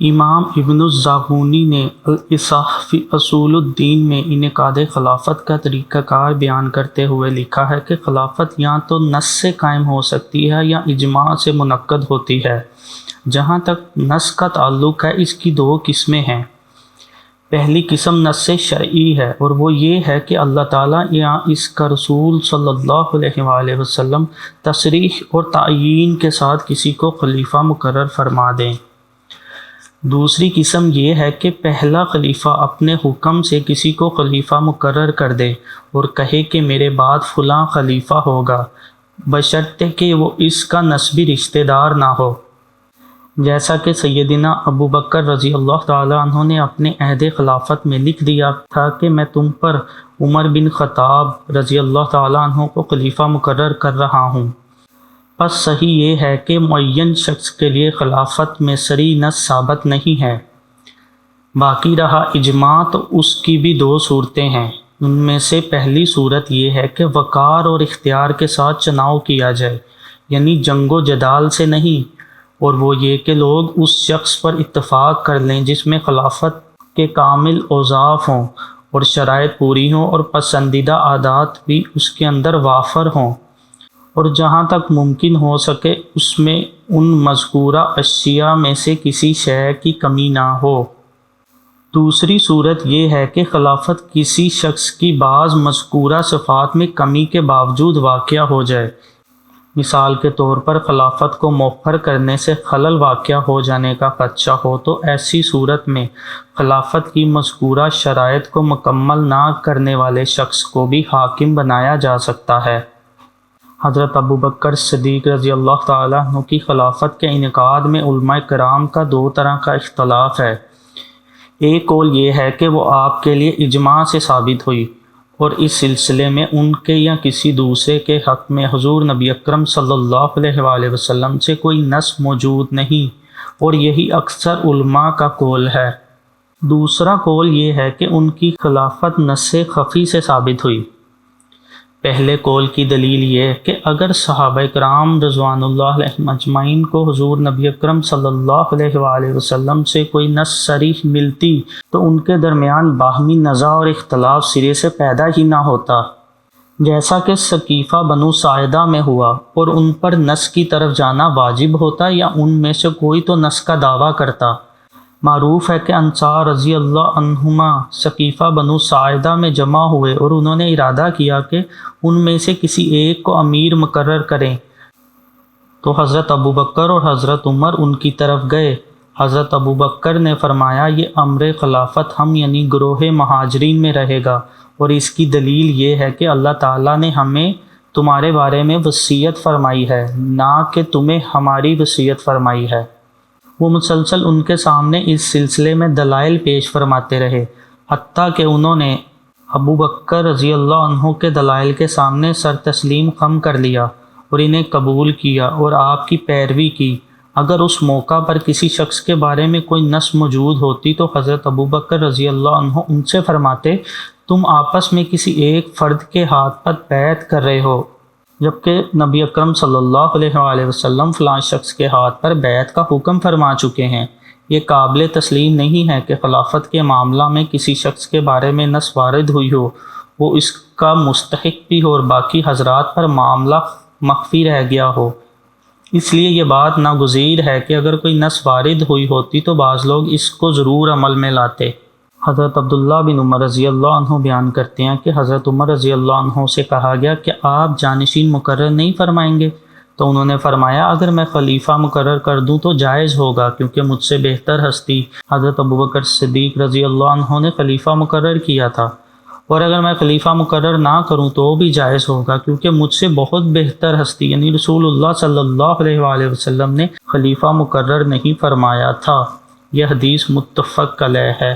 امام ابن الزاغونی نے الاصح فی اصول الدین میں انعقاد خلافت کا طریقہ کار بیان کرتے ہوئے لکھا ہے کہ خلافت یا تو نص سے قائم ہو سکتی ہے یا اجماع سے منعقد ہوتی ہے۔ جہاں تک نص کا تعلق ہے، اس کی دو قسمیں ہیں۔ پہلی قسم نص شرعی ہے، اور وہ یہ ہے کہ اللہ تعالیٰ یا اس کا رسول صلی اللہ علیہ وآلہ وسلم تصریح اور تعیین کے ساتھ کسی کو خلیفہ مقرر فرما دیں۔ دوسری قسم یہ ہے کہ پہلا خلیفہ اپنے حکم سے کسی کو خلیفہ مقرر کر دے اور کہے کہ میرے بعد فلاں خلیفہ ہوگا، بشرطے کہ وہ اس کا نسبی رشتہ دار نہ ہو، جیسا کہ سیدنا ابو بکر رضی اللہ تعالیٰ عنہ نے اپنے عہد خلافت میں لکھ دیا تھا کہ میں تم پر عمر بن خطاب رضی اللہ تعالیٰ عنہ کو خلیفہ مقرر کر رہا ہوں۔ پس صحیح یہ ہے کہ معین شخص کے لیے خلافت میں صریح نص ثابت نہیں ہے۔ باقی رہا اجماع، تو اس کی بھی دو صورتیں ہیں۔ ان میں سے پہلی صورت یہ ہے کہ وقار اور اختیار کے ساتھ چناؤ کیا جائے، یعنی جنگ و جدال سے نہیں، اور وہ یہ کہ لوگ اس شخص پر اتفاق کر لیں جس میں خلافت کے کامل اوصاف ہوں اور شرائط پوری ہوں اور پسندیدہ عادات بھی اس کے اندر وافر ہوں، اور جہاں تک ممکن ہو سکے اس میں ان مذکورہ اشیاء میں سے کسی شے کی کمی نہ ہو۔ دوسری صورت یہ ہے کہ خلافت کسی شخص کی بعض مذکورہ صفات میں کمی کے باوجود واقع ہو جائے۔ مثال کے طور پر خلافت کو مؤخر کرنے سے خلل واقع ہو جانے کا خدشہ ہو، تو ایسی صورت میں خلافت کی مذکورہ شرائط کو مکمل نہ کرنے والے شخص کو بھی حاکم بنایا جا سکتا ہے۔ حضرت ابو بکر صدیق رضی اللہ تعالیٰ عنہ کی خلافت کے انعقاد میں علماء کرام کا دو طرح کا اختلاف ہے۔ ایک قول یہ ہے کہ وہ آپ کے لیے اجماع سے ثابت ہوئی، اور اس سلسلے میں ان کے یا کسی دوسرے کے حق میں حضور نبی اکرم صلی اللہ علیہ وآلہ وسلم سے کوئی نص موجود نہیں، اور یہی اکثر علماء کا قول ہے۔ دوسرا قول یہ ہے کہ ان کی خلافت نص خفی سے ثابت ہوئی۔ پہلے قول کی دلیل یہ ہے کہ اگر صحابہ کرام رضوان اللہ علیہم اجمعین کو حضور نبی اکرم صلی اللہ علیہ وآلہ وسلم سے کوئی نص صریح ملتی تو ان کے درمیان باہمی نزاع اور اختلاف سرے سے پیدا ہی نہ ہوتا، جیسا کہ ثقیفہ بنو ساعدہ میں ہوا، اور ان پر نص کی طرف جانا واجب ہوتا یا ان میں سے کوئی تو نص کا دعویٰ کرتا۔ معروف ہے کہ انصار رضی اللہ عنہما ثقیفہ بنو ساعدہ میں جمع ہوئے اور انہوں نے ارادہ کیا کہ ان میں سے کسی ایک کو امیر مقرر کریں، تو حضرت ابو بکر اور حضرت عمر ان کی طرف گئے۔ حضرت ابو بکر نے فرمایا یہ امر خلافت ہم یعنی گروہ مہاجرین میں رہے گا، اور اس کی دلیل یہ ہے کہ اللہ تعالیٰ نے ہمیں تمہارے بارے میں وصیت فرمائی ہے، نہ کہ تمہیں ہماری وصیت فرمائی ہے۔ وہ مسلسل ان کے سامنے اس سلسلے میں دلائل پیش فرماتے رہے، حتیٰ کہ انہوں نے ابو بکر رضی اللہ عنہ کے دلائل کے سامنے سر تسلیم خم کر لیا اور انہیں قبول کیا اور آپ کی پیروی کی۔ اگر اس موقع پر کسی شخص کے بارے میں کوئی نص موجود ہوتی تو حضرت ابو بکر رضی اللہ عنہ ان سے فرماتے تم آپس میں کسی ایک فرد کے ہاتھ پر بیعت کر رہے ہو، جبکہ نبی اکرم صلی اللہ علیہ وآلہ وسلم فلاں شخص کے ہاتھ پر بیعت کا حکم فرما چکے ہیں۔ یہ قابل تسلیم نہیں ہے کہ خلافت کے معاملہ میں کسی شخص کے بارے میں نص وارد ہوئی ہو، وہ اس کا مستحق بھی ہو اور باقی حضرات پر معاملہ مخفی رہ گیا ہو۔ اس لیے یہ بات ناگزیر ہے کہ اگر کوئی نص وارد ہوئی ہوتی تو بعض لوگ اس کو ضرور عمل میں لاتے۔ حضرت عبداللہ بن عمر رضی اللہ عنہ بیان کرتے ہیں کہ حضرت عمر رضی اللہ عنہ سے کہا گیا کہ آپ جانشین مقرر نہیں فرمائیں گے؟ تو انہوں نے فرمایا اگر میں خلیفہ مقرر کر دوں تو جائز ہوگا، کیونکہ مجھ سے بہتر ہستی حضرت ابو بکر صدیق رضی اللہ عنہ نے خلیفہ مقرر کیا تھا، اور اگر میں خلیفہ مقرر نہ کروں تو بھی جائز ہوگا، کیونکہ مجھ سے بہت بہتر ہستی یعنی رسول اللہ صلی اللہ علیہ وآلہ وسلم نے خلیفہ مقرر نہیں فرمایا تھا۔ یہ حدیث متفق علیہ ہے۔